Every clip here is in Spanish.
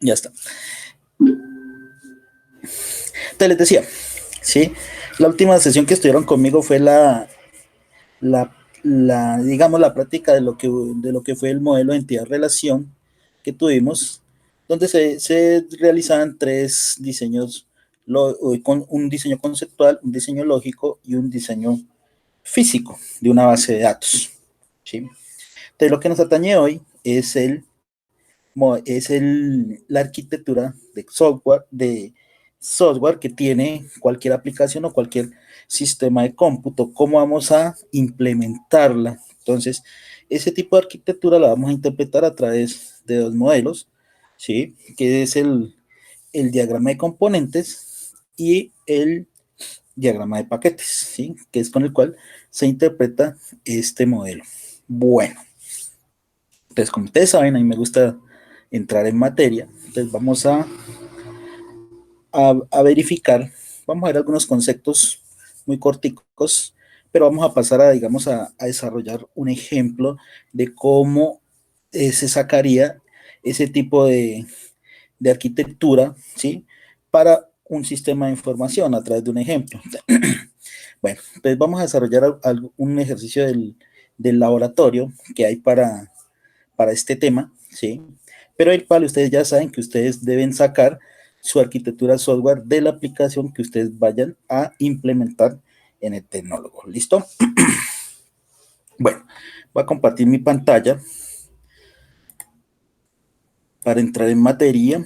Ya está. Te les decía, ¿sí? La última sesión que estuvieron conmigo fue digamos, la práctica de lo que fue el modelo de entidad-relación que tuvimos, donde se realizaban tres diseños, con un diseño conceptual, un diseño lógico y un diseño físico de una base de datos. ¿Sí? Entonces, lo que nos atañe hoy es la arquitectura de software que tiene cualquier aplicación o cualquier sistema de cómputo, cómo vamos a implementarla. Entonces, ese tipo de arquitectura la vamos a interpretar a través de dos modelos, ¿sí? Que es el diagrama de componentes y el diagrama de paquetes, ¿sí? Que es con el cual se interpreta este modelo. Bueno, entonces, como ustedes saben, a mí me gusta entrar en materia. Entonces, vamos a verificar, vamos a ver algunos conceptos muy corticos, pero vamos a pasar a, digamos, a desarrollar un ejemplo de cómo se sacaría ese tipo de arquitectura, ¿sí? Para un sistema de información a través de un ejemplo. Bueno, entonces vamos a desarrollar un ejercicio del laboratorio que hay para este tema, ¿sí? Pero el cual ustedes ya saben que ustedes deben sacar su arquitectura software de la aplicación que ustedes vayan a implementar en el tecnólogo. ¿Listo? Bueno, voy a compartir mi pantalla para entrar en materia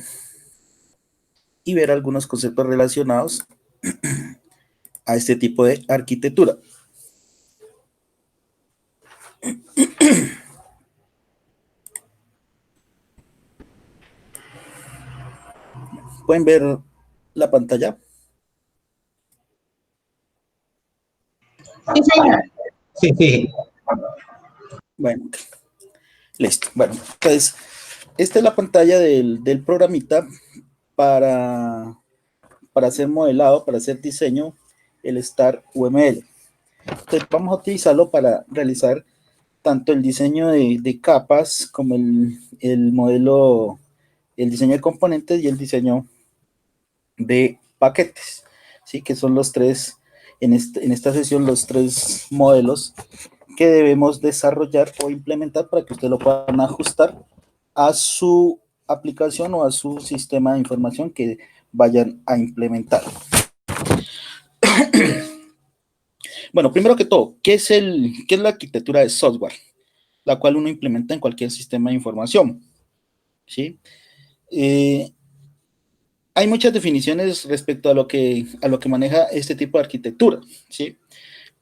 y ver algunos conceptos relacionados a este tipo de arquitectura. ¿Pueden ver la pantalla? Sí, señor. Sí, sí. Bueno, listo. Bueno, entonces, esta es la pantalla del programita para, para hacer modelado, para hacer diseño, el Star UML. Entonces, vamos a utilizarlo para realizar tanto el diseño de capas como el modelo, el diseño de componentes y el diseño de paquetes, ¿sí? Que son los tres, en esta sesión, los tres modelos que debemos desarrollar o implementar para que ustedes lo puedan ajustar a su aplicación o a su sistema de información que vayan a implementar. Bueno, primero que todo, ¿qué es la arquitectura de software? La cual uno implementa en cualquier sistema de información, ¿sí? Hay muchas definiciones respecto a lo que maneja este tipo de arquitectura, ¿sí?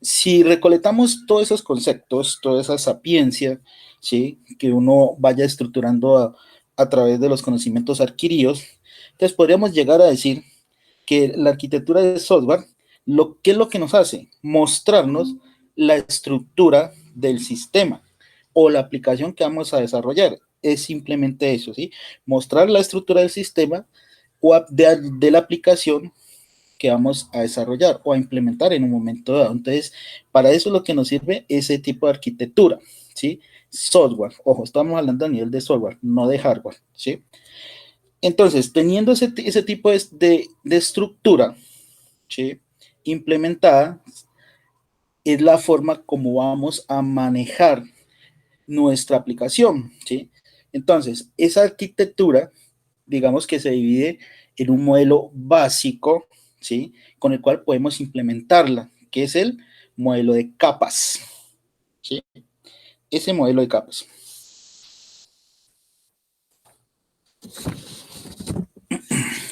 Si recolectamos todos esos conceptos, toda esa sapiencia, ¿sí? Que uno vaya estructurando a través de los conocimientos adquiridos, entonces podríamos llegar a decir que la arquitectura de software, ¿qué es lo que nos hace? Mostrarnos la estructura del sistema o la aplicación que vamos a desarrollar. Es simplemente eso, ¿sí? Mostrar la estructura del sistema o de la aplicación que vamos a desarrollar o a implementar en un momento dado. Entonces, para eso es lo que nos sirve ese tipo de arquitectura, ¿sí? Software, ojo, estamos hablando a nivel de software, no de hardware, ¿sí? Entonces, teniendo ese tipo de estructura, ¿sí? Implementada, es la forma como vamos a manejar nuestra aplicación, ¿sí? Entonces, esa arquitectura, digamos que se divide en un modelo básico, ¿sí? Con el cual podemos implementarla, que es el modelo de capas, ¿sí? Ese modelo de capas.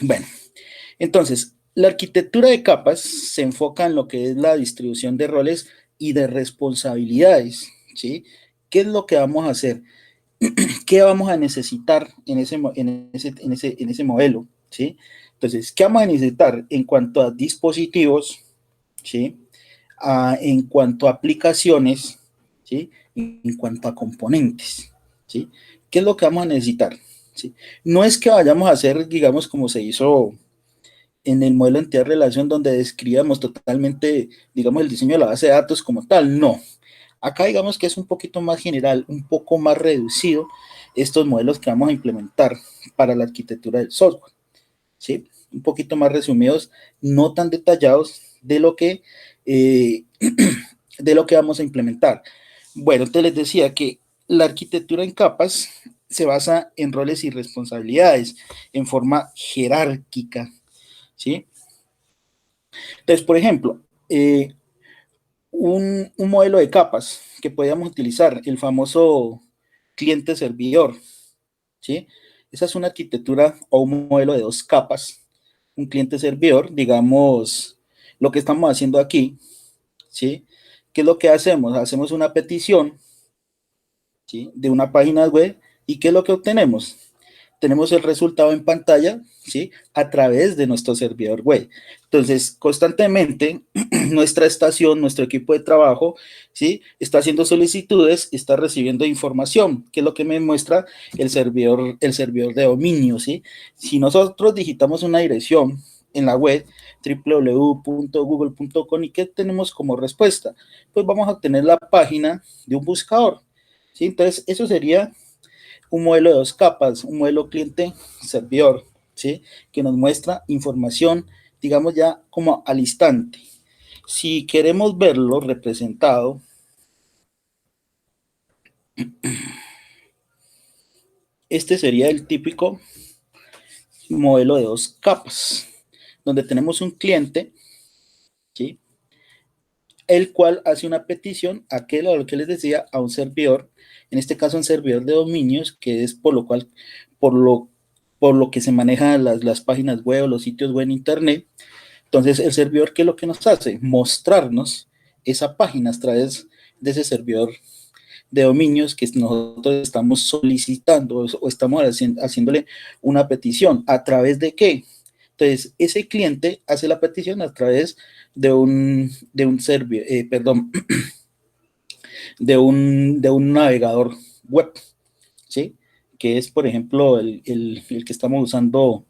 Bueno, entonces, la arquitectura de capas se enfoca en lo que es la distribución de roles y de responsabilidades, ¿sí? ¿Qué es lo que vamos a hacer? ¿Qué vamos a necesitar en ese modelo? ¿Sí? Entonces, ¿qué vamos a necesitar en cuanto a dispositivos? ¿Sí? En cuanto a aplicaciones, ¿sí? En cuanto a componentes, ¿sí? ¿Qué es lo que vamos a necesitar? ¿Sí? No es que vayamos a hacer, digamos, como se hizo en el modelo de entidad de relación, donde describíamos totalmente, digamos, el diseño de la base de datos como tal, no. Acá digamos que es un poquito más general, un poco más reducido, estos modelos que vamos a implementar para la arquitectura del software, ¿sí? Un poquito más resumidos, no tan detallados de lo que, de lo que vamos a implementar. Bueno, entonces les decía que la arquitectura en capas se basa en roles y responsabilidades en forma jerárquica, ¿sí? Entonces, por ejemplo, un modelo de capas que podíamos utilizar, el famoso cliente-servidor, ¿sí? Esa es una arquitectura o un modelo de dos capas, un cliente-servidor, digamos, lo que estamos haciendo aquí, ¿sí? ¿Qué es lo que hacemos? Hacemos una petición, ¿sí? De una página web, ¿y qué es lo que obtenemos? Tenemos el resultado en pantalla, ¿sí? A través de nuestro servidor web. Entonces, constantemente, nuestra estación, nuestro equipo de trabajo, ¿sí? Está haciendo solicitudes, está recibiendo información, que es lo que me muestra el servidor de dominio, ¿sí? Si nosotros digitamos una dirección en la web, www.google.com, ¿y qué tenemos como respuesta? Pues vamos a obtener la página de un buscador, ¿sí? Entonces, eso sería un modelo de dos capas, un modelo cliente-servidor, ¿sí? Que nos muestra información, digamos ya como al instante. Si queremos verlo representado, este sería el típico modelo de dos capas, donde tenemos un cliente, ¿sí? El cual hace una petición a lo que les decía, a un servidor, en este caso un servidor de dominios, que es por lo, por lo que se manejan las páginas web o los sitios web en internet. Entonces, el servidor, ¿qué es lo que nos hace? Mostrarnos esa página a través de ese servidor de dominios que nosotros estamos solicitando o estamos haciéndole una petición. ¿A través de qué? Entonces, ese cliente hace la petición a través de un servidor, perdón, de un navegador web, ¿sí? Que es, por ejemplo, el que estamos usando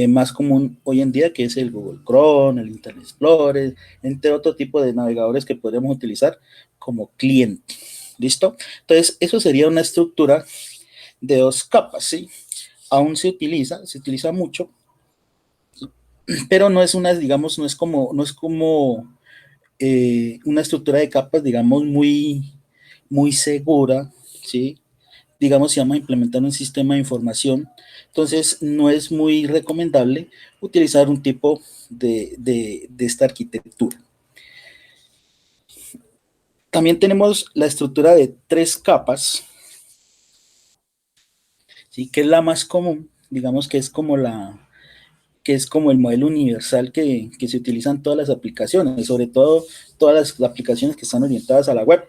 más común hoy en día, que es el Google Chrome, el Internet Explorer, entre otro tipo de navegadores que podríamos utilizar como cliente. ¿Listo? Entonces, eso sería una estructura de dos capas, ¿sí? Aún se utiliza mucho, pero no es una, digamos, no es como una estructura de capas, digamos, muy segura, ¿sí? Digamos, si vamos a implementar un sistema de información, entonces no es muy recomendable utilizar un tipo de esta arquitectura. También tenemos la estructura de tres capas, ¿sí? Que es la más común, digamos que es como el modelo universal que se utiliza en todas las aplicaciones, sobre todo todas las aplicaciones que están orientadas a la web,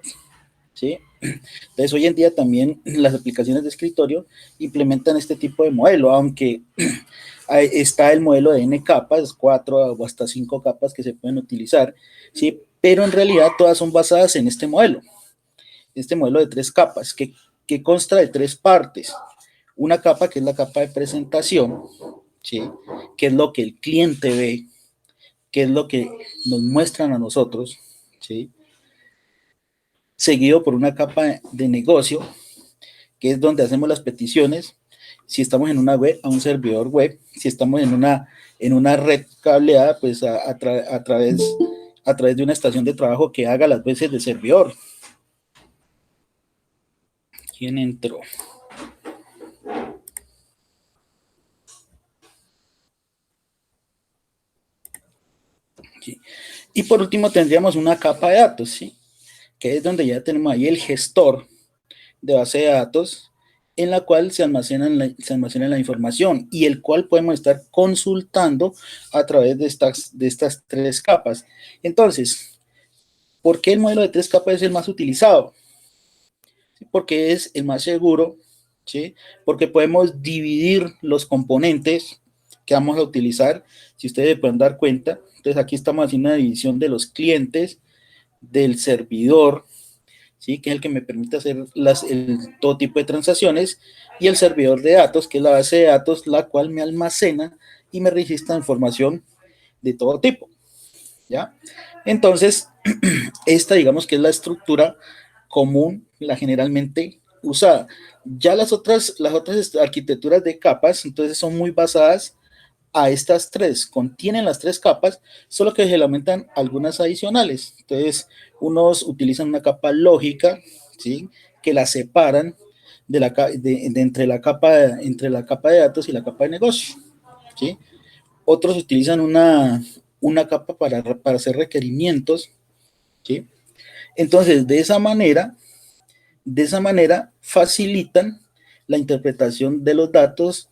¿sí? Entonces, hoy en día también las aplicaciones de escritorio implementan este tipo de modelo, aunque está el modelo de N capas, 4 o hasta 5 capas que se pueden utilizar, ¿sí? Pero en realidad todas son basadas en este modelo de tres capas, que consta de tres partes. Una capa que es la capa de presentación, ¿sí? Que es lo que el cliente ve, que es lo que nos muestran a nosotros, ¿sí? Seguido por una capa de negocio, que es donde hacemos las peticiones, si estamos en una web, a un servidor web, si estamos en una red cableada, pues a través de una estación de trabajo que haga las veces de servidor. ¿Quién entró? ¿Sí? Y por último tendríamos una capa de datos, ¿sí? Que es donde ya tenemos ahí el gestor de base de datos, en la cual se almacena la información y el cual podemos estar consultando a través de estas tres capas. Entonces, ¿por qué el modelo de tres capas es el más utilizado? Porque es el más seguro, ¿sí? Porque podemos dividir los componentes que vamos a utilizar, si ustedes pueden dar cuenta. Entonces, aquí estamos haciendo una división de los clientes, del servidor, ¿sí? Que es el que me permite hacer todo tipo de transacciones, y el servidor de datos, que es la base de datos, la cual me almacena y me registra información de todo tipo, ¿ya? Entonces, esta digamos que es la estructura común, la generalmente usada. Ya las otras arquitecturas de capas, entonces son muy basadas a estas tres, contienen las tres capas, solo que se le aumentan algunas adicionales. Entonces, unos utilizan una capa lógica, ¿sí? Que la separan entre la capa de datos y la capa de negocio, ¿sí? Otros utilizan una capa para hacer requerimientos, ¿sí? Entonces, de esa manera facilitan la interpretación de los datos,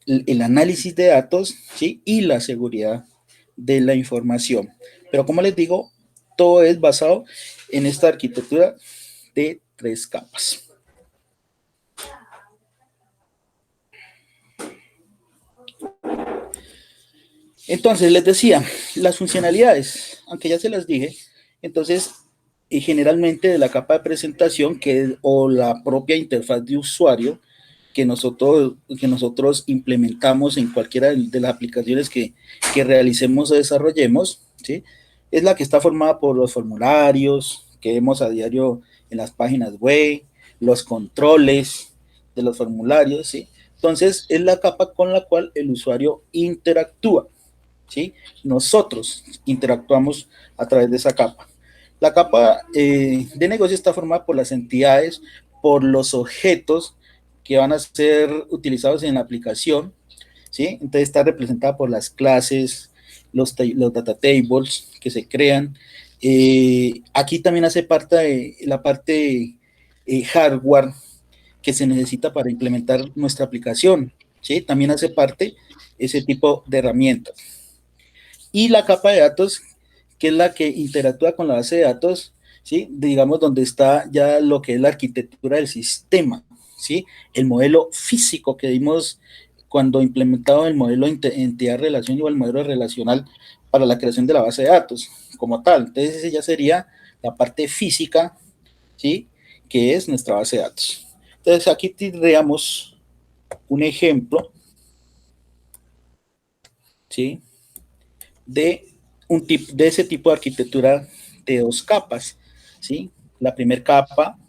el análisis de datos, ¿sí? Y la seguridad de la información. Pero como les digo, todo es basado en esta arquitectura de tres capas. Entonces, les decía, las funcionalidades, aunque ya se las dije, entonces, generalmente de la capa de presentación, o la propia interfaz de usuario, que nosotros implementamos en cualquiera de las aplicaciones que realicemos o desarrollemos, ¿sí? Es la que está formada por los formularios que vemos a diario en las páginas web, los controles de los formularios, ¿sí? Entonces, es la capa con la cual el usuario interactúa, ¿sí? Nosotros interactuamos a través de esa capa. La capa de negocio está formada por las entidades, por los objetos que van a ser utilizados en la aplicación, ¿sí? Entonces está representada por las clases, los data tables que se crean. Aquí también hace parte de la parte hardware que se necesita para implementar nuestra aplicación, ¿sí? También hace parte ese tipo de herramientas. Y la capa de datos, que es la que interactúa con la base de datos, ¿sí? Digamos, donde está ya lo que es la arquitectura del sistema, ¿sí? El modelo físico que dimos cuando implementado el modelo entidad-relación o el modelo relacional para la creación de la base de datos como tal. Entonces, ese ya sería la parte física, ¿sí? Que es nuestra base de datos. Entonces, aquí tendríamos un ejemplo, ¿sí? De ese tipo de arquitectura de dos capas, ¿sí? La primera capa,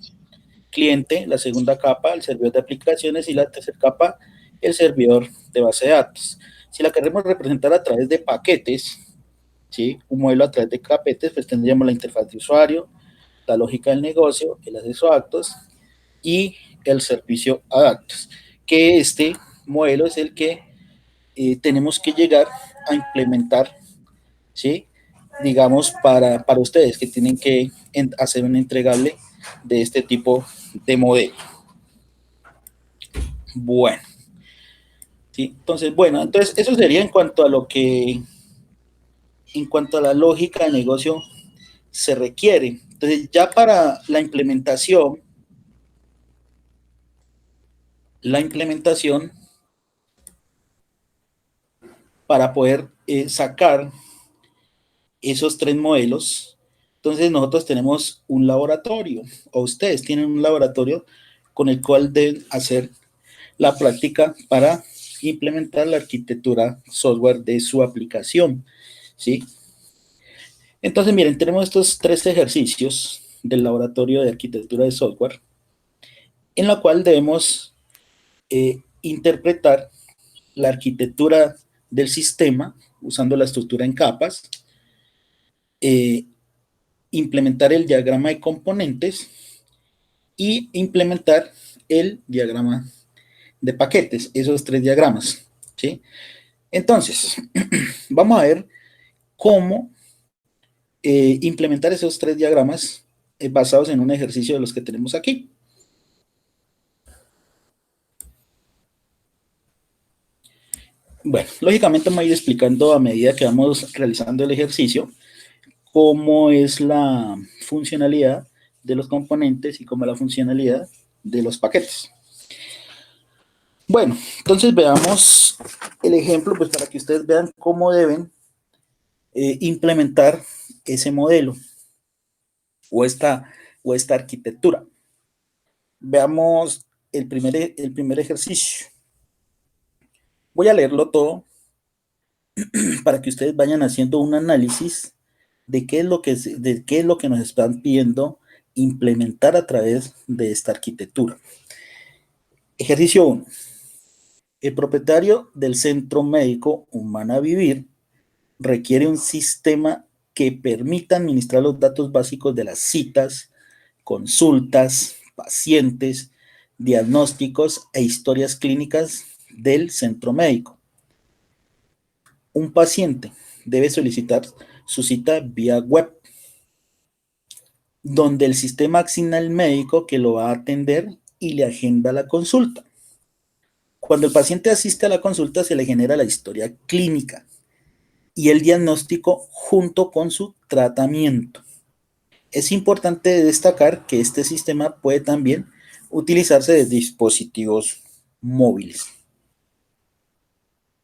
cliente, la segunda capa, el servidor de aplicaciones y la tercera capa, el servidor de base de datos. Si la queremos representar a través de paquetes, ¿sí? Un modelo a través de paquetes, pues tendríamos la interfaz de usuario, la lógica del negocio, el acceso a datos y el servicio a datos, que este modelo es el que tenemos que llegar a implementar, ¿sí? Digamos, para ustedes que tienen que hacer un entregable de este tipo de modelo. Bueno, ¿sí? Entonces eso sería en cuanto a la lógica de negocio se requiere. Entonces ya para la implementación para poder sacar esos tres modelos, entonces nosotros tenemos un laboratorio, o ustedes tienen un laboratorio con el cual deben hacer la práctica para implementar la arquitectura software de su aplicación, ¿sí? Entonces, miren, tenemos estos tres ejercicios del laboratorio de arquitectura de software, en la cual debemos interpretar la arquitectura del sistema usando la estructura en capas, eh, implementar el diagrama de componentes y implementar el diagrama de paquetes, esos tres diagramas, ¿sí? Entonces, vamos a ver cómo implementar esos tres diagramas basados en un ejercicio de los que tenemos aquí. Bueno, lógicamente me voy a ir explicando a medida que vamos realizando el ejercicio cómo es la funcionalidad de los componentes y cómo es la funcionalidad de los paquetes. Bueno, entonces veamos el ejemplo, pues para que ustedes vean cómo deben implementar ese modelo o esta arquitectura. Veamos el primer ejercicio. Voy a leerlo todo para que ustedes vayan haciendo un análisis de qué es lo que nos están pidiendo implementar a través de esta arquitectura. Ejercicio 1. El propietario del Centro Médico Humana Vivir requiere un sistema que permita administrar los datos básicos de las citas, consultas, pacientes, diagnósticos e historias clínicas del centro médico. Un paciente debe solicitar su cita vía web, donde el sistema asigna al médico que lo va a atender y le agenda la consulta. Cuando el paciente asiste a la consulta, se le genera la historia clínica y el diagnóstico junto con su tratamiento. Es importante destacar que este sistema puede también utilizarse de dispositivos móviles.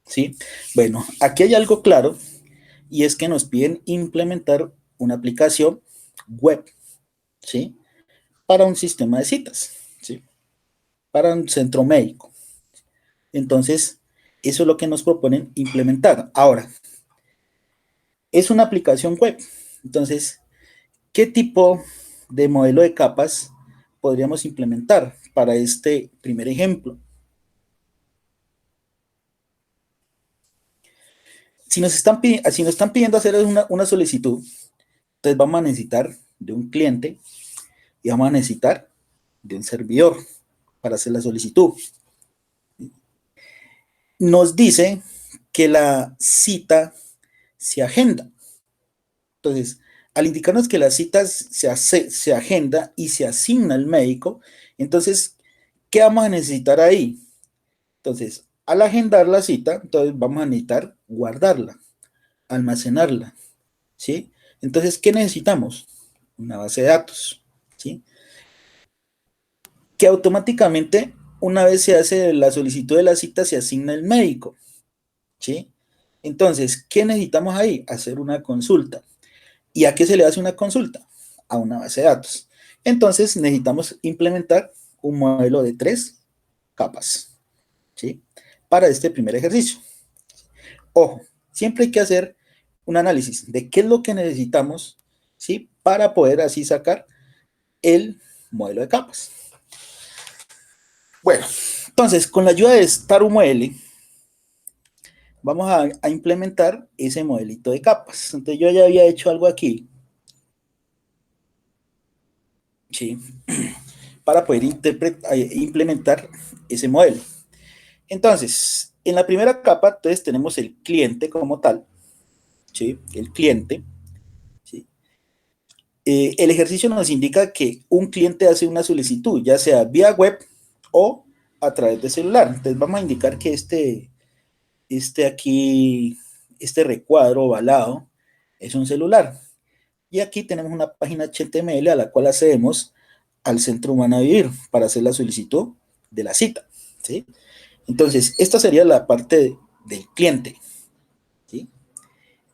¿Sí? Bueno, aquí hay algo claro y es que nos piden implementar una aplicación web, ¿sí? Para un sistema de citas, ¿sí? Para un centro médico. Entonces, eso es lo que nos proponen implementar. Ahora, es una aplicación web. Entonces, ¿qué tipo de modelo de capas podríamos implementar para este primer ejemplo? Si nos están pidiendo hacer una solicitud, entonces vamos a necesitar de un cliente y vamos a necesitar de un servidor para hacer la solicitud. Nos dice que la cita se agenda. Entonces, al indicarnos que la cita se agenda y se asigna al médico, entonces, ¿qué vamos a necesitar ahí? Entonces, al agendar la cita, entonces vamos a necesitar guardarla, almacenarla, ¿sí? Entonces, ¿qué necesitamos? Una base de datos, ¿sí? Que automáticamente, una vez se hace la solicitud de la cita, se asigna el médico, ¿sí? Entonces, ¿qué necesitamos ahí? Hacer una consulta. ¿Y a qué se le hace una consulta? A una base de datos. Entonces, necesitamos implementar un modelo de 3 capas, ¿sí? Para este primer ejercicio. Ojo, siempre hay que hacer un análisis de qué es lo que necesitamos, ¿sí? Para poder así sacar el modelo de capas. Bueno, entonces, con la ayuda de StarUML, vamos a implementar ese modelito de capas. Entonces, yo ya había hecho algo aquí, ¿sí? Para poder implementar ese modelo. Entonces, en la primera capa, entonces tenemos el cliente como tal, ¿sí? El cliente, ¿sí? El ejercicio nos indica que un cliente hace una solicitud, ya sea vía web o a través de celular. Entonces, vamos a indicar que este recuadro ovalado es un celular. Y aquí tenemos una página HTML a la cual accedemos al Centro Humana Vivir para hacer la solicitud de la cita, ¿sí? Entonces, esta sería la parte del cliente, ¿sí?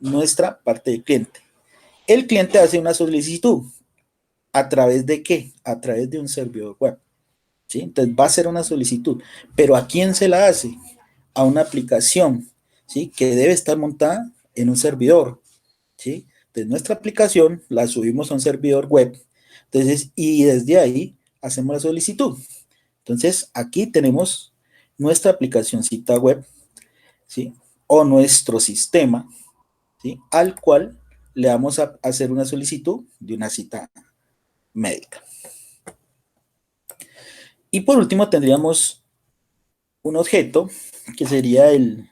Nuestra parte del cliente. El cliente hace una solicitud. ¿A través de qué? A través de un servidor web, ¿sí? Entonces, va a hacer una solicitud. ¿Pero a quién se la hace? A una aplicación, ¿sí? Que debe estar montada en un servidor, ¿sí? Entonces, nuestra aplicación la subimos a un servidor web. Entonces, y desde ahí hacemos la solicitud. Entonces, aquí tenemos nuestra aplicación cita web, ¿sí? O nuestro sistema, ¿sí? Al cual le vamos a hacer una solicitud de una cita médica. Y por último tendríamos un objeto que sería el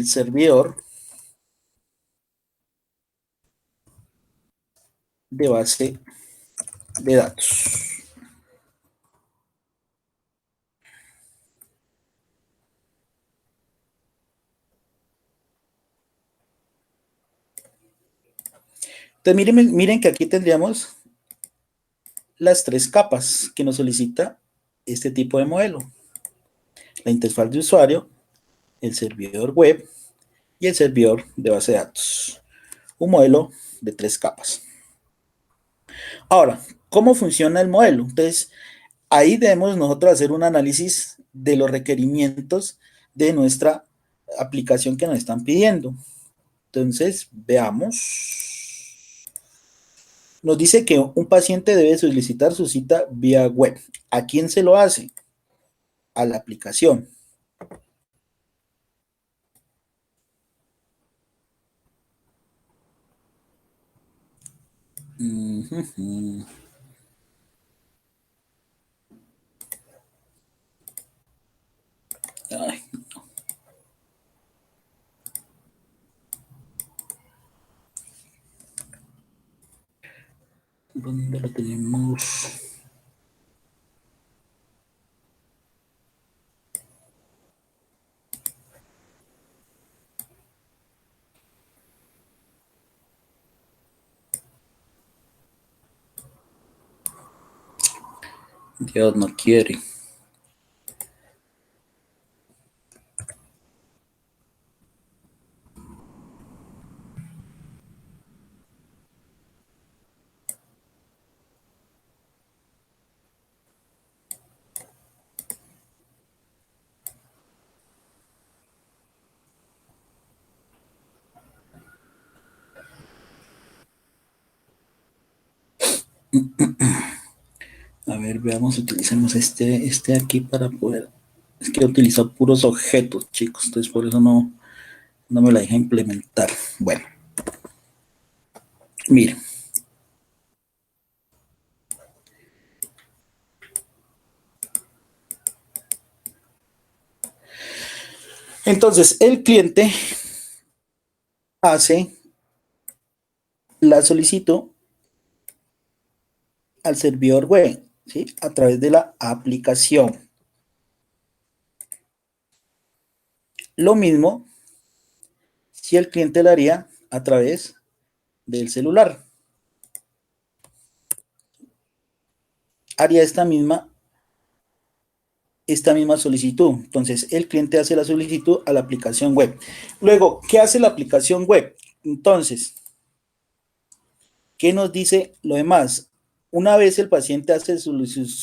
servidor de base de datos. Entonces miren que aquí tendríamos las 3 capas que nos solicita este tipo de modelo. La interfaz de usuario, el servidor web y el servidor de base de datos. Un modelo de 3 capas. Ahora, ¿cómo funciona el modelo? Entonces, ahí debemos nosotros hacer un análisis de los requerimientos de nuestra aplicación que nos están pidiendo. Entonces, veamos. Nos dice que un paciente debe solicitar su cita vía web. ¿A quién se lo hace? A la aplicación. Ay, ¿dónde lo tenemos? Dios no quiere. A ver, veamos, utilicemos este aquí para poder. Es que utilizo puros objetos, chicos, entonces por eso no me la deja implementar. Bueno, miren. Entonces, el cliente hace la solicitud al servidor web, ¿sí? A través de la aplicación. Lo mismo si el cliente lo haría a través del celular. Haría esta misma solicitud. Entonces, el cliente hace la solicitud a la aplicación web. Luego, ¿qué hace la aplicación web? Entonces, ¿qué nos dice lo demás? Una vez el paciente hace su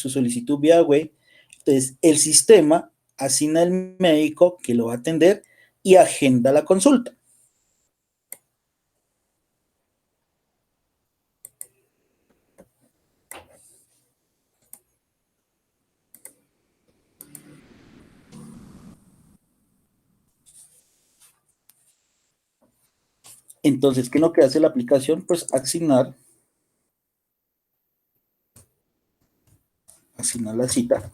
solicitud vía web, entonces el sistema asigna al médico que lo va a atender y agenda la consulta. Entonces, ¿qué es lo que hace la aplicación? Pues asignar la cita.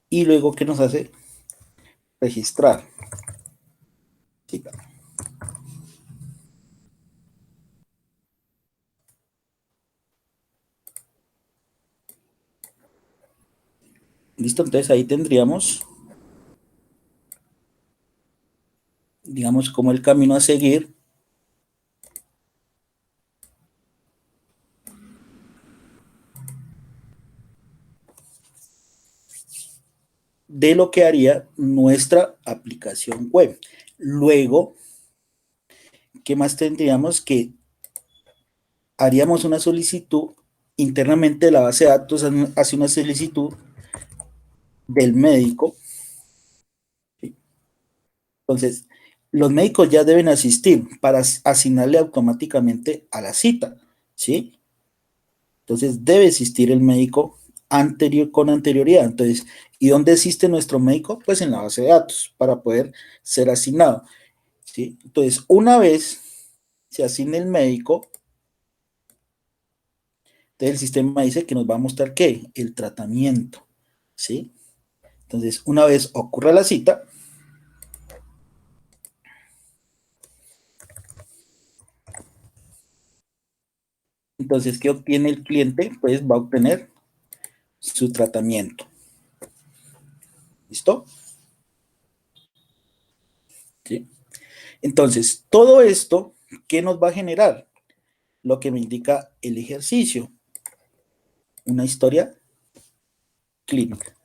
Y luego, ¿qué nos hace? Registrar cita. Listo, entonces ahí tendríamos, digamos, como el camino a seguir de lo que haría nuestra aplicación web. Luego, ¿qué más tendríamos? Que haríamos una solicitud internamente de la base de datos, hace una solicitud del médico. ¿Sí? Entonces, los médicos ya deben asistir para asignarle automáticamente a la cita, ¿sí? Entonces, debe asistir el médico con anterioridad. Entonces, ¿y dónde asiste nuestro médico? Pues en la base de datos para poder ser asignado, ¿sí? Entonces, una vez se asigne el médico, entonces el sistema dice que nos va a mostrar ¿qué? El tratamiento, ¿sí? Entonces, una vez ocurra la cita, entonces, ¿qué obtiene el cliente? Pues va a obtener su tratamiento. ¿Listo? ¿Sí? Entonces, todo esto, ¿qué nos va a generar? Lo que me indica el ejercicio, una historia clínica.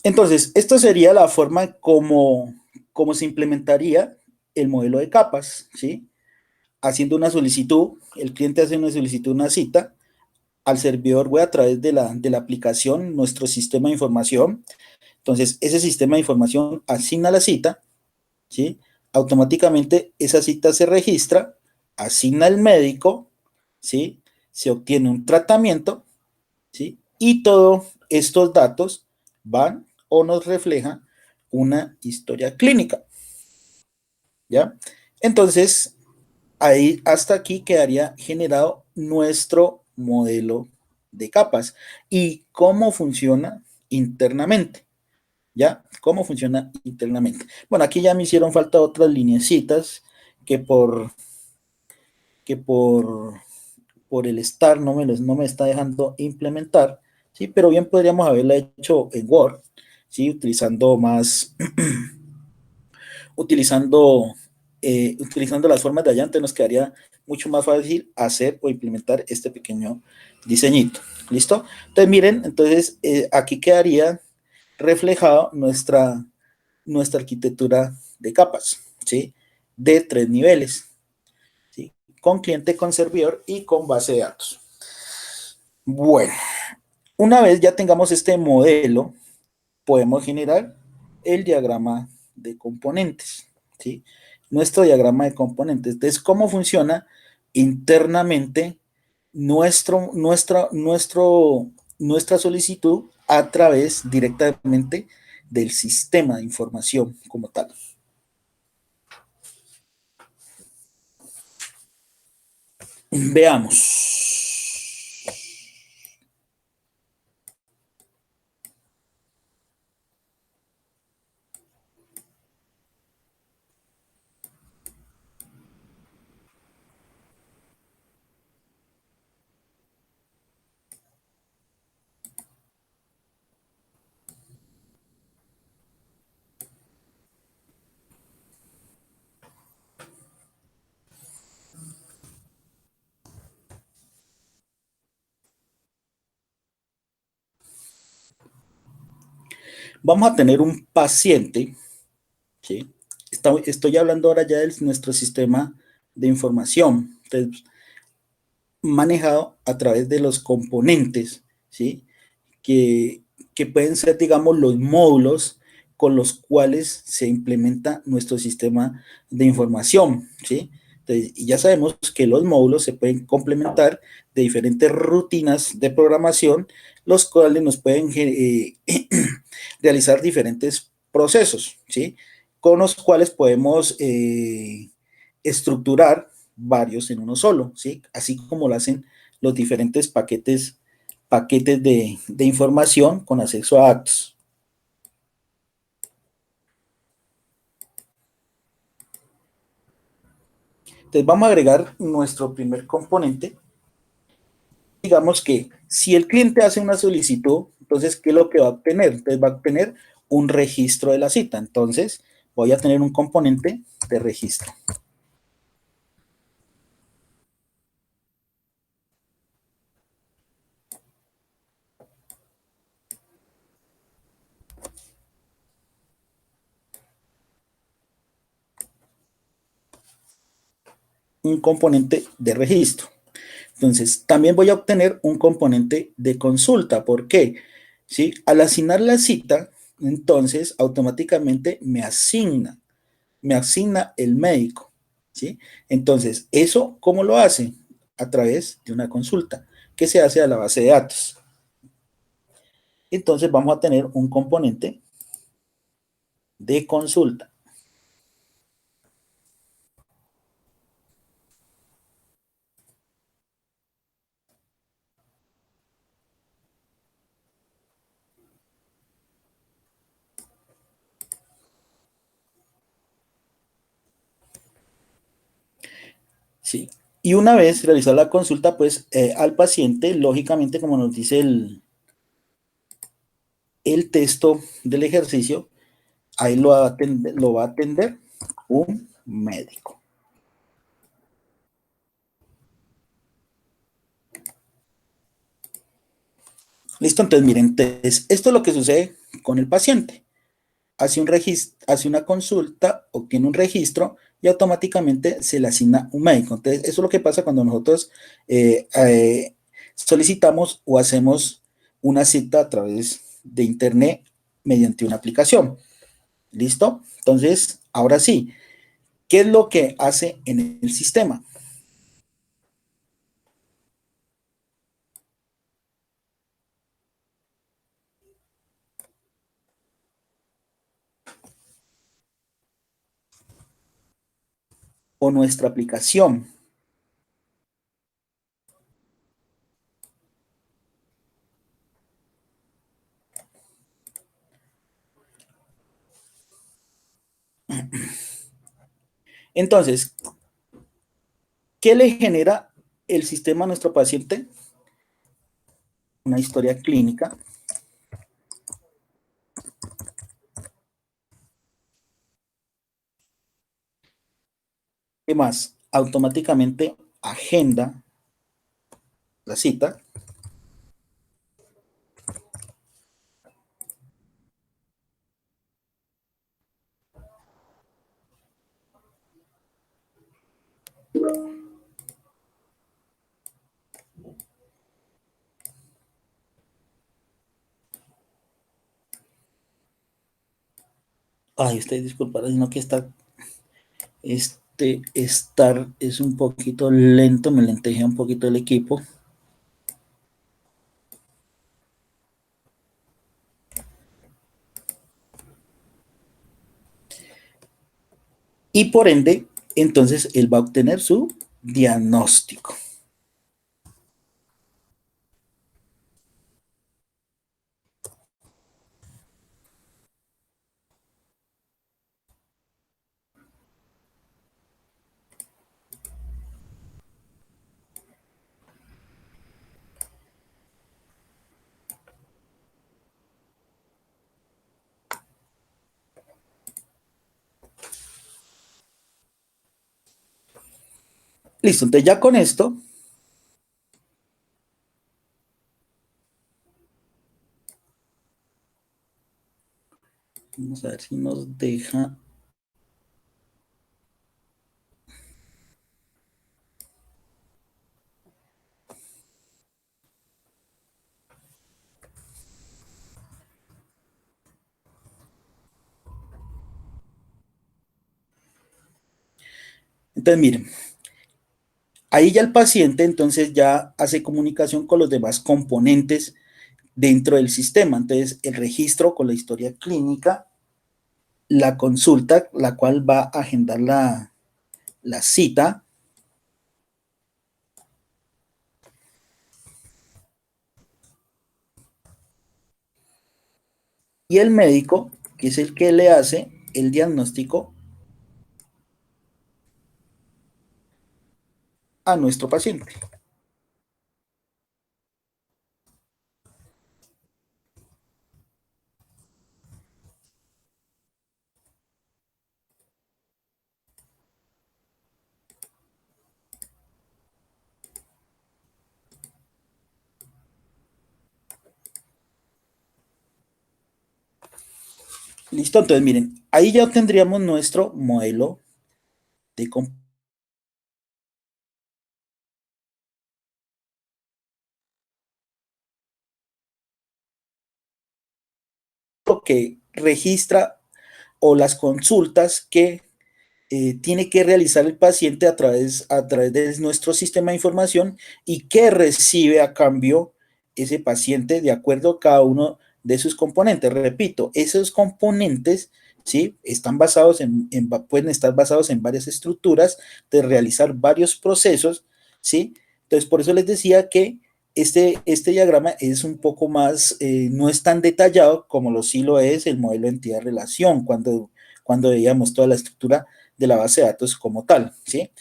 Entonces, esto sería la forma como se implementaría el modelo de capas, ¿sí? Haciendo una solicitud, el cliente hace una solicitud, una cita, al servidor web a través de la aplicación, nuestro sistema de información. Entonces, ese sistema de información asigna la cita, ¿sí? Automáticamente esa cita se registra, asigna el médico, ¿sí? Se obtiene un tratamiento, ¿sí? Y todos estos datos van o nos reflejan una historia clínica, ¿ya? Entonces, ahí hasta aquí quedaría generado nuestro modelo de capas y cómo funciona internamente, ¿ya? ¿Cómo funciona internamente? Bueno, aquí ya me hicieron falta otras lineecitas que por, que por el STAR no me está dejando implementar, ¿sí? Pero bien podríamos haberla hecho en Word, ¿sí? Utilizando, utilizando las formas de allá, entonces nos quedaría mucho más fácil hacer o implementar este pequeño diseñito. ¿Listo? Entonces miren, entonces aquí quedaría reflejado nuestra arquitectura de capas, ¿sí? De 3 niveles, ¿sí? Con cliente, con servidor y con base de datos. Bueno, una vez ya tengamos este modelo, podemos generar el diagrama de componentes, ¿sí? Nuestro diagrama de componentes. Entonces, ¿cómo funciona internamente nuestra solicitud a través directamente del sistema de información como tal? Veamos. Vamos a tener un paciente, ¿sí? Estoy hablando ahora ya de nuestro sistema de información. Entonces, manejado a través de los componentes, ¿sí? Que, que pueden ser, digamos, los módulos con los cuales se implementa nuestro sistema de información, ¿sí? Entonces, y ya sabemos que los módulos se pueden complementar de diferentes rutinas de programación, los cuales nos pueden realizar diferentes procesos, ¿sí? Con los cuales podemos estructurar varios en uno solo, ¿sí? Así como lo hacen los diferentes paquetes de información con acceso a actos. Entonces vamos a agregar nuestro primer componente. Digamos que si el cliente hace una solicitud, entonces, ¿qué es lo que va a obtener? Entonces va a obtener un registro de la cita. Entonces voy a tener un componente de registro. Un componente de registro. Entonces, también voy a obtener un componente de consulta. ¿Por qué? ¿Sí? Al asignar la cita, entonces automáticamente me asigna el médico. ¿Sí? Entonces, ¿eso cómo lo hace? A través de una consulta que se hace a la base de datos. Entonces, vamos a tener un componente de consulta. ¿Sí? Y una vez realizada la consulta, pues al paciente, lógicamente, como nos dice el texto del ejercicio, ahí lo va a atender un médico. Listo, entonces miren, entonces, esto es lo que sucede con el paciente. Hace una consulta, obtiene un registro y automáticamente se le asigna un médico. Entonces, eso es lo que pasa cuando nosotros solicitamos o hacemos una cita a través de internet mediante una aplicación. ¿Listo? Entonces, ahora sí, ¿qué es lo que hace en el sistema? O nuestra aplicación. Entonces, ¿qué le genera el sistema a nuestro paciente? Una historia clínica. ¿Qué más? Automáticamente agenda la cita. Ay, usted disculpa, sino que estar es un poquito lento, me lentejea un poquito el equipo. Y por ende, entonces él va a obtener su diagnóstico. Listo, entonces ya con esto, vamos a ver si nos deja. Entonces, miren, ahí ya el paciente entonces ya hace comunicación con los demás componentes dentro del sistema. Entonces, el registro con la historia clínica, la consulta, la cual va a agendar la cita, y el médico, que es el que le hace el diagnóstico a nuestro paciente. Listo, entonces miren, ahí ya tendríamos nuestro modelo de que registra o las consultas que tiene que realizar el paciente a través de nuestro sistema de información y que recibe a cambio ese paciente de acuerdo a cada uno de sus componentes. Repito, esos componentes, ¿sí? Pueden estar basados en varias estructuras de realizar varios procesos, ¿sí? Entonces, por eso les decía que este diagrama es un poco más, no es tan detallado como sí lo es el modelo de entidad-relación, cuando veíamos toda la estructura de la base de datos como tal, ¿sí?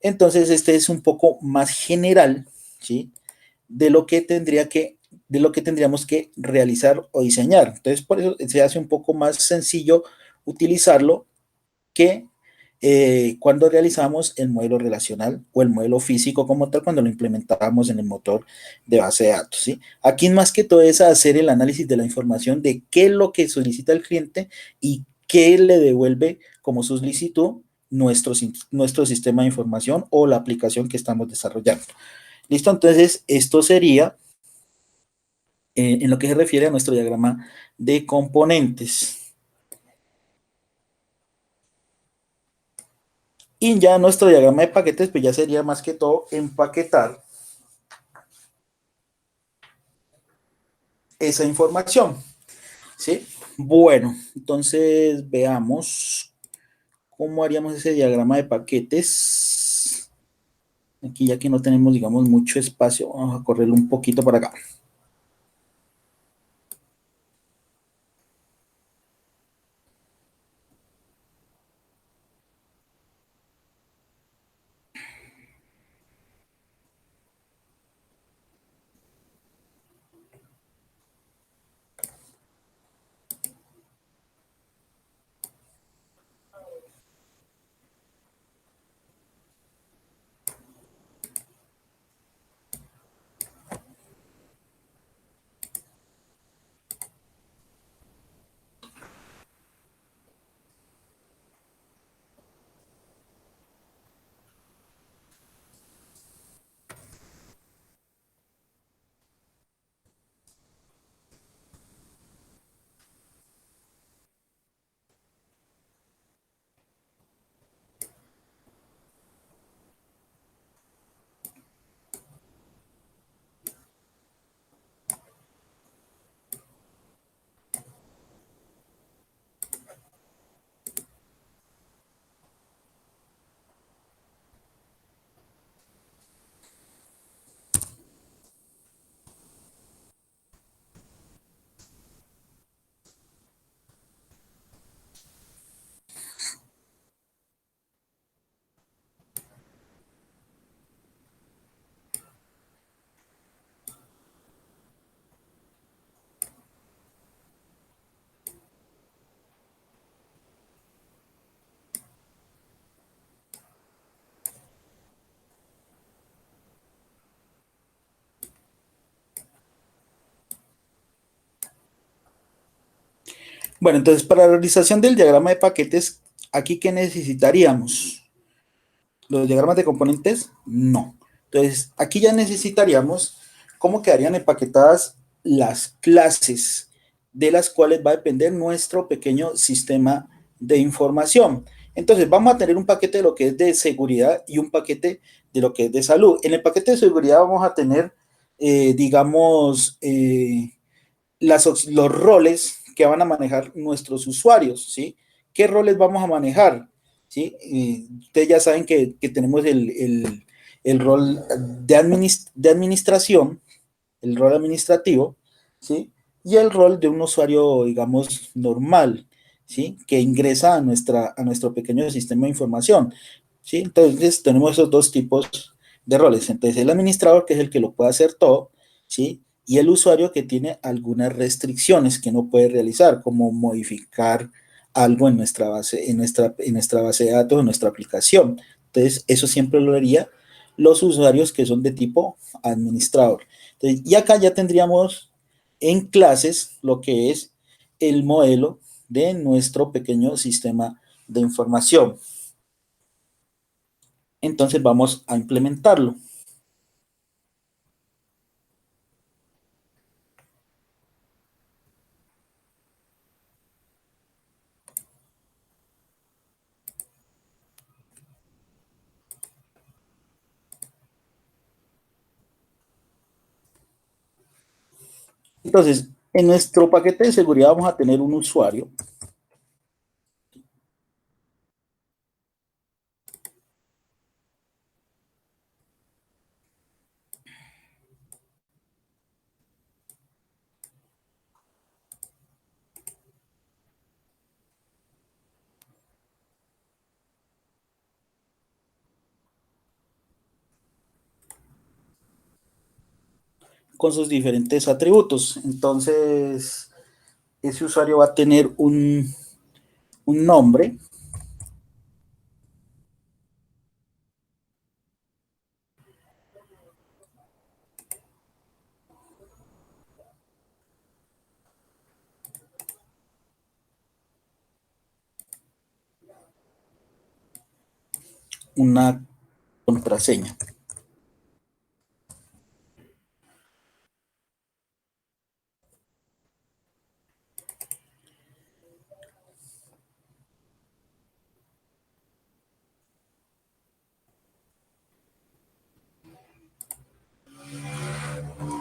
Entonces, este es un poco más general, ¿sí? De lo que de lo que tendríamos que realizar o diseñar. Entonces, por eso se hace un poco más sencillo utilizarlo que cuando realizamos el modelo relacional o el modelo físico como tal, cuando lo implementábamos en el motor de base de datos, ¿sí? Aquí más que todo es hacer el análisis de la información de qué es lo que solicita el cliente y qué le devuelve como solicitud nuestro sistema de información o la aplicación que estamos desarrollando. ¿Listo? Entonces, esto sería en lo que se refiere a nuestro diagrama de componentes. Y ya nuestro diagrama de paquetes, pues ya sería más que todo empaquetar esa información, ¿sí? Bueno, entonces veamos cómo haríamos ese diagrama de paquetes. Aquí ya que no tenemos, digamos, mucho espacio, vamos a correrlo un poquito para acá. Bueno, entonces para la realización del diagrama de paquetes, ¿aquí qué necesitaríamos? ¿Los diagramas de componentes? No. Entonces, aquí ya necesitaríamos cómo quedarían empaquetadas las clases de las cuales va a depender nuestro pequeño sistema de información. Entonces, vamos a tener un paquete de lo que es de seguridad y un paquete de lo que es de salud. En el paquete de seguridad vamos a tener, digamos, los roles que van a manejar nuestros usuarios, ¿sí? ¿Qué roles vamos a manejar? ¿Sí? Ustedes ya saben que tenemos el rol de administración, el rol administrativo, ¿sí? Y el rol de un usuario, digamos, normal, ¿sí? Que ingresa a nuestro pequeño sistema de información, ¿sí? Entonces, tenemos esos dos tipos de roles. Entonces, el administrador, que es el que lo puede hacer todo, ¿sí? Y el usuario que tiene algunas restricciones que no puede realizar, como modificar algo en nuestra base, en nuestra base de datos, en nuestra aplicación. Entonces, eso siempre lo haría los usuarios que son de tipo administrador. Entonces, y acá ya tendríamos en clases lo que es el modelo de nuestro pequeño sistema de información. Entonces vamos a implementarlo. Entonces, en nuestro paquete de seguridad vamos a tener un usuario con sus diferentes atributos. Entonces, ese usuario va a tener un nombre, una contraseña.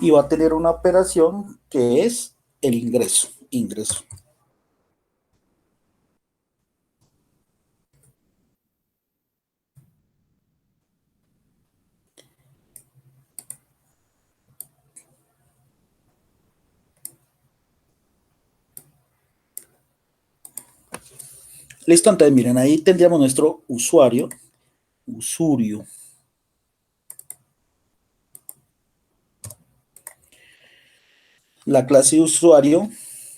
Y va a tener una operación que es el ingreso. Listo, entonces miren, ahí tendríamos nuestro usuario. La clase de usuario,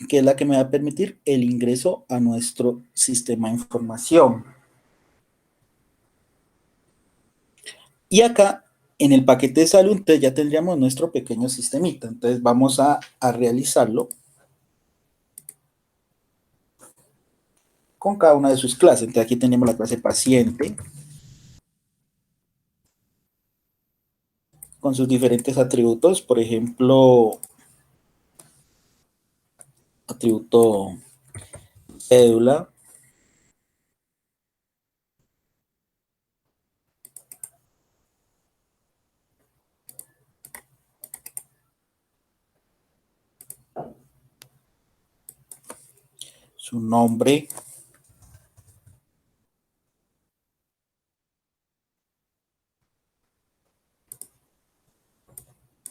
que es la que me va a permitir el ingreso a nuestro sistema de información. Y acá, en el paquete de salud, entonces ya tendríamos nuestro pequeño sistemita. Entonces vamos a realizarlo con cada una de sus clases. Entonces aquí tenemos la clase paciente, con sus diferentes atributos, por ejemplo, atributo cédula, su nombre,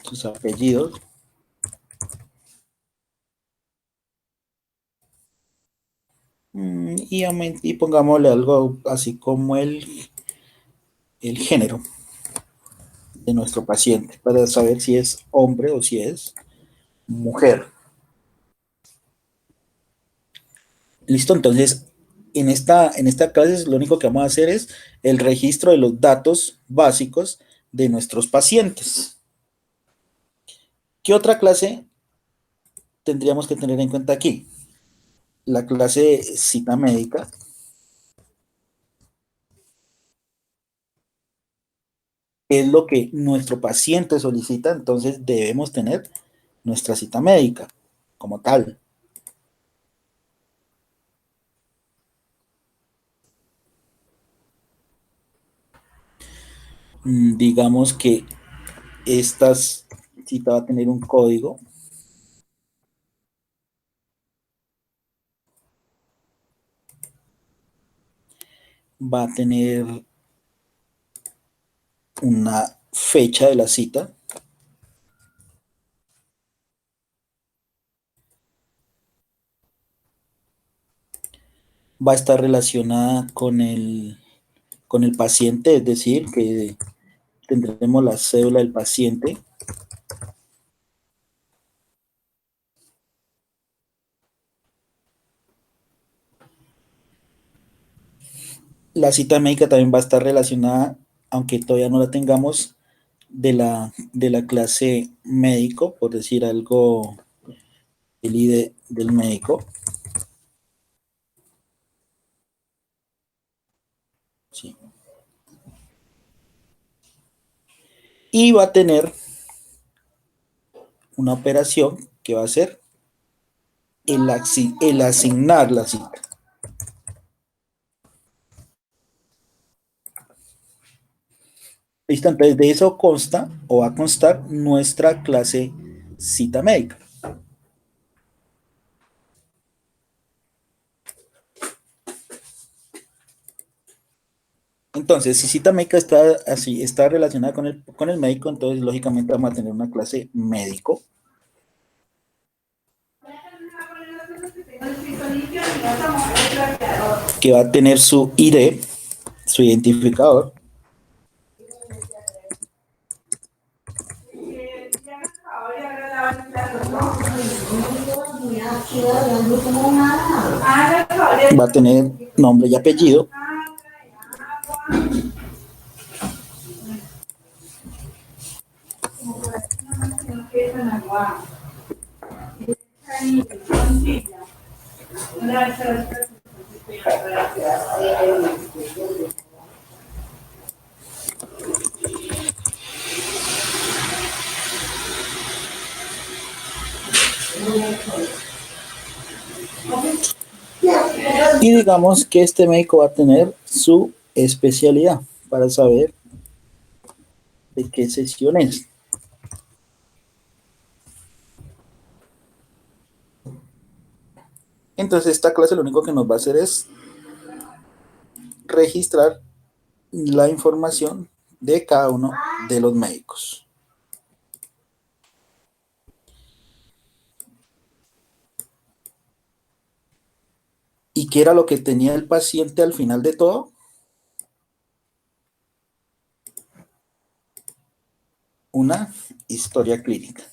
sus apellidos, y pongámosle algo así como el género de nuestro paciente, para saber si es hombre o si es mujer. Listo, entonces en esta clase lo único que vamos a hacer es el registro de los datos básicos de nuestros pacientes. ¿Qué otra clase tendríamos que tener en cuenta aquí? La clase cita médica. Es lo que nuestro paciente solicita, entonces debemos tener nuestra cita médica como tal. Digamos que esta cita va a tener un código. Va a tener una fecha de la cita. Va a estar relacionada con el paciente, es decir, que tendremos la cédula del paciente. La cita médica también va a estar relacionada, aunque todavía no la tengamos, de la clase médico, por decir algo, el ID del médico. Sí. Y va a tener una operación que va a ser el asignar la cita. Listo, entonces de eso consta o va a constar nuestra clase cita médica. Entonces, si cita médica está así, está relacionada con el médico, entonces lógicamente vamos a tener una clase médico. Que va a tener su ID, su identificador. Va a tener nombre y apellido. Y digamos que este médico va a tener su especialidad para saber de qué sesión es. Entonces esta clase lo único que nos va a hacer es registrar la información de cada uno de los médicos. ¿Y qué era lo que tenía el paciente al final de todo? Una historia clínica.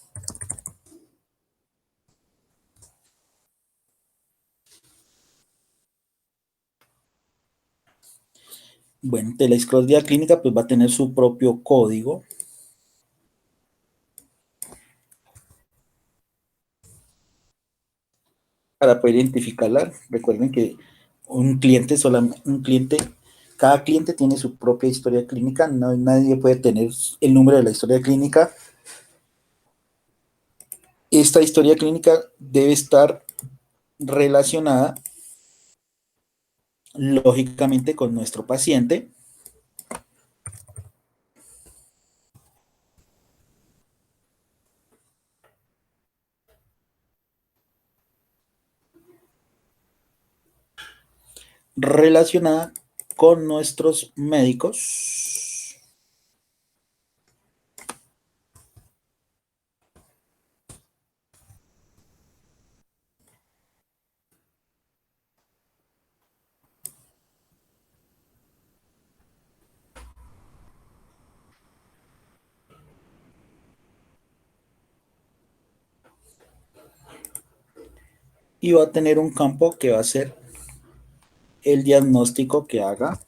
Bueno, de la historia clínica pues va a tener su propio código para poder identificarla. Recuerden que cada cliente tiene su propia historia clínica, no, nadie puede tener el número de la historia clínica. Esta historia clínica debe estar relacionada lógicamente con nuestro paciente. Relacionada con nuestros médicos y va a tener un campo que va a ser el diagnóstico que haga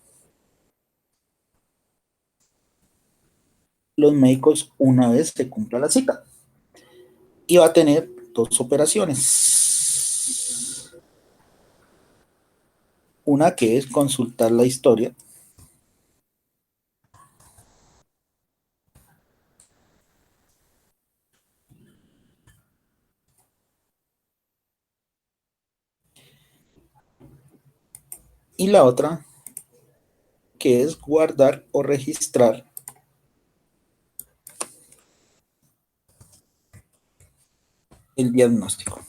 los médicos una vez se cumpla la cita. Y va a tener dos operaciones. Una que es consultar la historia y la otra que es guardar o registrar el diagnóstico.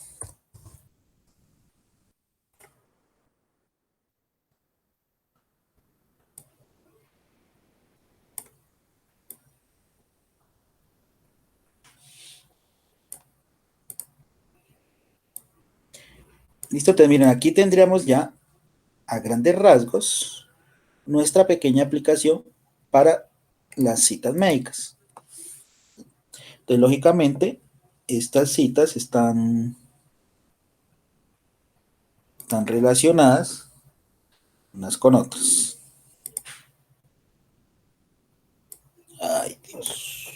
Listo, entonces miren, aquí tendríamos ya a grandes rasgos nuestra pequeña aplicación para las citas médicas. Entonces, lógicamente, estas citas están relacionadas unas con otras. Ay, Dios.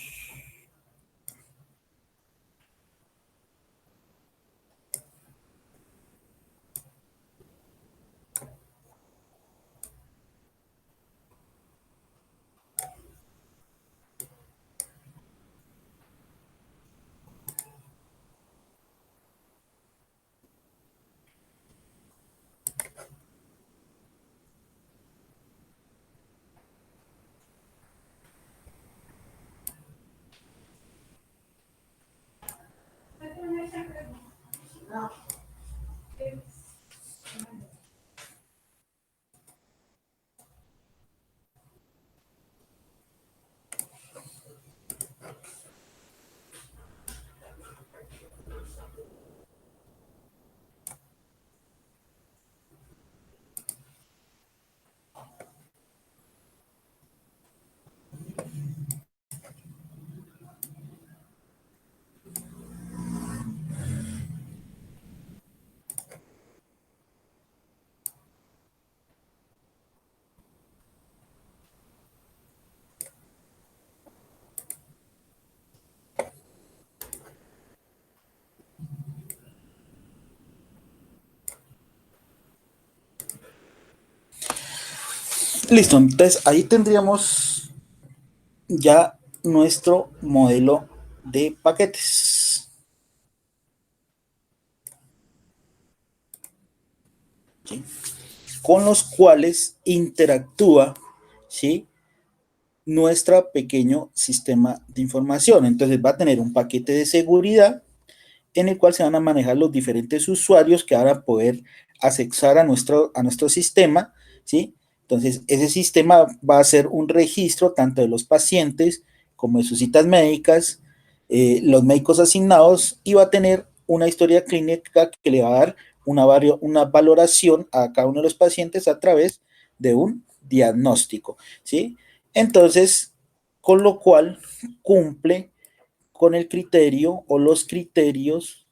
Listo, entonces ahí tendríamos ya nuestro modelo de paquetes. ¿sí? Con los cuales interactúa, ¿sí? Nuestro pequeño sistema de información. Entonces va a tener un paquete de seguridad en el cual se van a manejar los diferentes usuarios que van a poder accesar a nuestro sistema, ¿sí? Entonces, ese sistema va a ser un registro tanto de los pacientes como de sus citas médicas, los médicos asignados, y va a tener una historia clínica que le va a dar una valoración a cada uno de los pacientes a través de un diagnóstico, ¿sí? Entonces, con lo cual cumple con el criterio o los criterios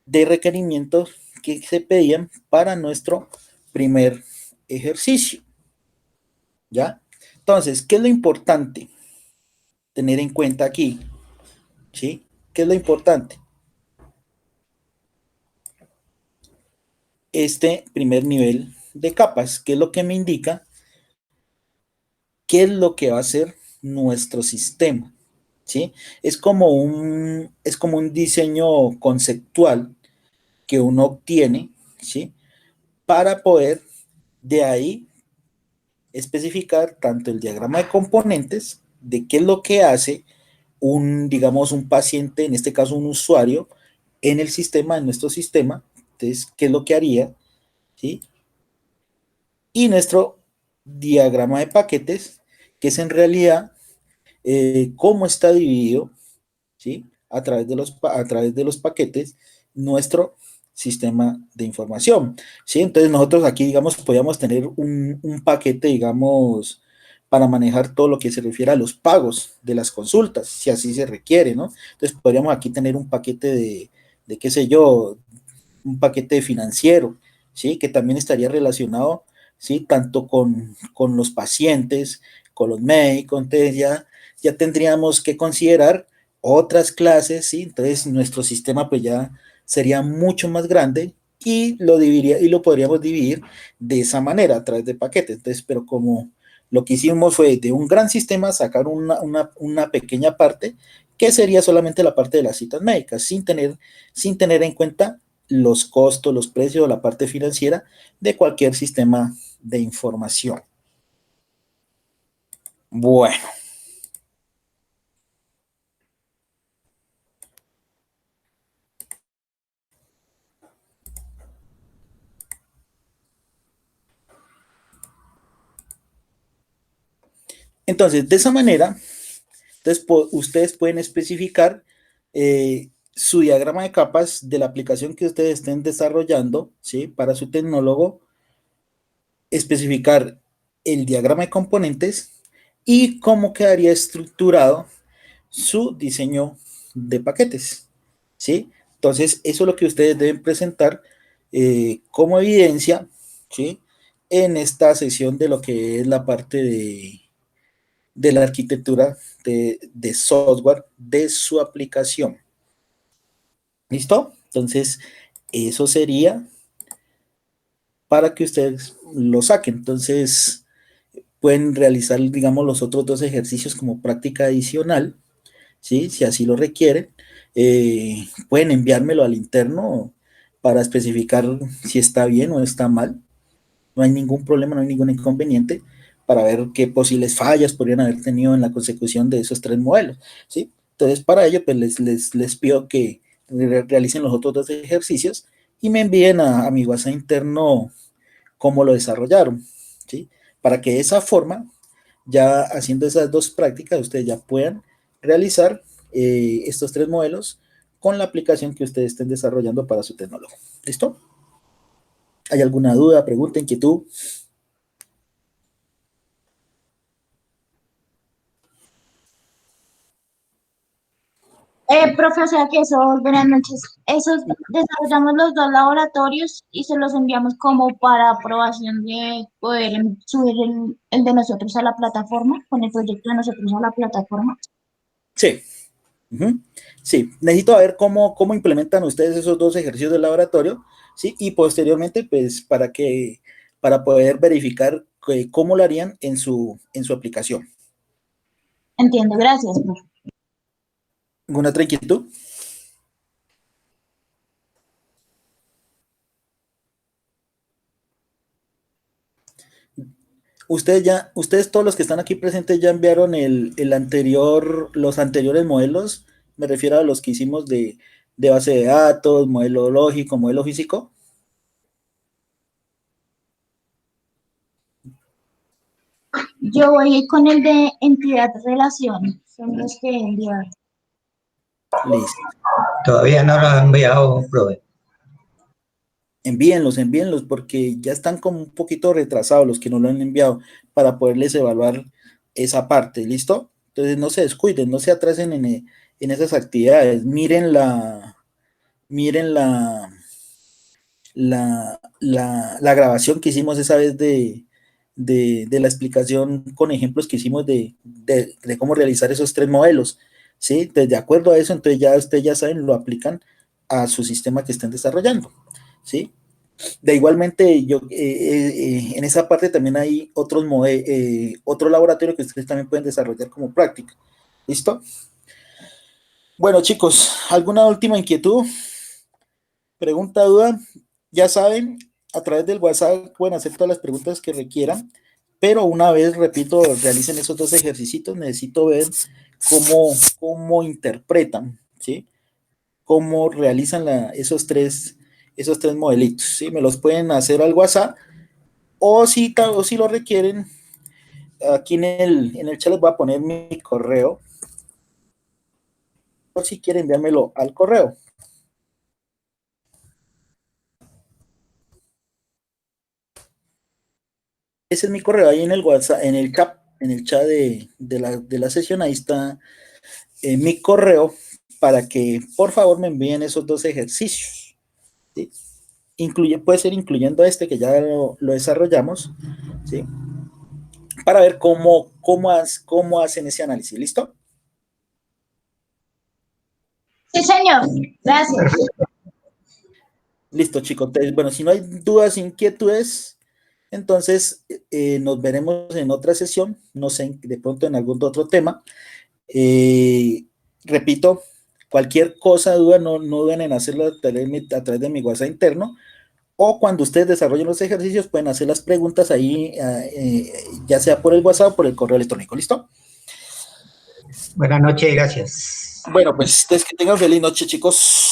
de requerimientos que se pedían para nuestro primer ejercicio. ¿Ya? Entonces, ¿qué es lo importante tener en cuenta aquí? ¿Sí? ¿Qué es lo importante? Este primer nivel de capas, ¿qué es lo que me indica? ¿Qué es lo que va a hacer nuestro sistema? ¿Sí? Es como un diseño conceptual que uno obtiene, ¿sí? Para poder de ahí especificar tanto el diagrama de componentes, de qué es lo que hace digamos, un paciente, en este caso un usuario, en el sistema, en nuestro sistema, entonces, qué es lo que haría, ¿sí? Y nuestro diagrama de paquetes, que es en realidad cómo está dividido, ¿sí? A través de los paquetes, nuestro sistema de información, ¿sí? Entonces nosotros aquí, digamos, podríamos tener un paquete, digamos, para manejar todo lo que se refiere a los pagos de las consultas, si así se requiere, ¿no? Entonces podríamos aquí tener un paquete de qué sé yo, un paquete financiero, ¿sí? Que también estaría relacionado, ¿sí? Tanto con los pacientes, con los médicos, entonces ya tendríamos que considerar otras clases, ¿sí? Entonces nuestro sistema pues ya sería mucho más grande y lo dividiría y lo podríamos dividir de esa manera a través de paquetes. Entonces, pero como lo que hicimos fue de un gran sistema sacar una pequeña parte que sería solamente la parte de las citas médicas, sin tener en cuenta los costos, los precios, la parte financiera de cualquier sistema de información. Bueno, entonces de esa manera, entonces, ustedes pueden especificar su diagrama de capas de la aplicación que ustedes estén desarrollando, ¿sí? Para su tecnólogo, especificar el diagrama de componentes y cómo quedaría estructurado su diseño de paquetes, ¿sí? Entonces, eso es lo que ustedes deben presentar como evidencia, ¿sí? En esta sesión de lo que es la parte de la arquitectura de software de su aplicación. ¿Listo? Entonces, eso sería para que ustedes lo saquen. Entonces, pueden realizar, digamos, los otros dos ejercicios como práctica adicional, ¿sí? Si así lo requieren. Pueden enviármelo al interno para especificar si está bien o está mal. No hay ningún problema, no hay ningún inconveniente para ver qué posibles fallas podrían haber tenido en la consecución de esos tres modelos, ¿sí? Entonces, para ello, pues les pido que realicen los otros dos ejercicios y me envíen a mi WhatsApp interno cómo lo desarrollaron, ¿sí? Para que de esa forma, ya haciendo esas dos prácticas, ustedes ya puedan realizar estos tres modelos con la aplicación que ustedes estén desarrollando para su tecnólogo. ¿Listo? ¿Hay alguna duda, pregunta, inquietud? Profe, o sea que eso, buenas noches. Esos desarrollamos los dos laboratorios y se los enviamos como para aprobación de poder subir el de nosotros a la plataforma, con el proyecto de nosotros a la plataforma. Sí. Ujú. Sí, necesito ver cómo implementan ustedes esos dos ejercicios de laboratorio, ¿sí? Y posteriormente, pues, para poder verificar cómo lo harían en su aplicación. Entiendo, gracias, profe. ¿Alguna otra inquietud? ustedes todos los que están aquí presentes ya enviaron los anteriores modelos, me refiero a los que hicimos de base de datos, modelo lógico, modelo físico. Yo voy con el de entidad-relación, son los que he enviado. Listo. Todavía no lo han enviado, profe. Envíenlos, porque ya están como un poquito retrasados los que no lo han enviado para poderles evaluar esa parte, ¿listo? Entonces no se descuiden, no se atrasen en esas actividades, miren la grabación que hicimos esa vez de la explicación con ejemplos que hicimos de cómo realizar esos 3 modelos, ¿sí? Entonces, de acuerdo a eso, entonces ya ustedes ya saben, lo aplican a su sistema que estén desarrollando, ¿sí? De igualmente, en esa parte también hay otro laboratorio que ustedes también pueden desarrollar como práctica. ¿Listo? Bueno, chicos, ¿alguna última inquietud? Pregunta, duda. Ya saben, a través del WhatsApp pueden hacer todas las preguntas que requieran, pero una vez, repito, realicen esos 2 ejercicios, necesito ver cómo interpretan, ¿sí? Cómo realizan esos tres modelitos, ¿sí? Me los pueden hacer al WhatsApp o si lo requieren, aquí en el chat les voy a poner mi correo o si quieren enviármelo al correo. Ese es mi correo ahí en el WhatsApp, en el chat de la sesión, ahí está mi correo para que por favor me envíen esos 2 ejercicios, ¿sí? Puede ser incluyendo este que ya lo desarrollamos, ¿sí? Para ver cómo hacen ese análisis. ¿Listo? Sí, señor. Gracias. Listo, chicos. Entonces, bueno, si no hay dudas, inquietudes, entonces nos veremos en otra sesión, no sé, de pronto en algún otro tema. Repito, cualquier cosa, duda, no duden en hacerlo a través de mi WhatsApp interno, o cuando ustedes desarrollen los ejercicios, pueden hacer las preguntas ahí, ya sea por el WhatsApp o por el correo electrónico. ¿Listo? Buenas noches, gracias. Bueno, pues que tengan feliz noche, chicos.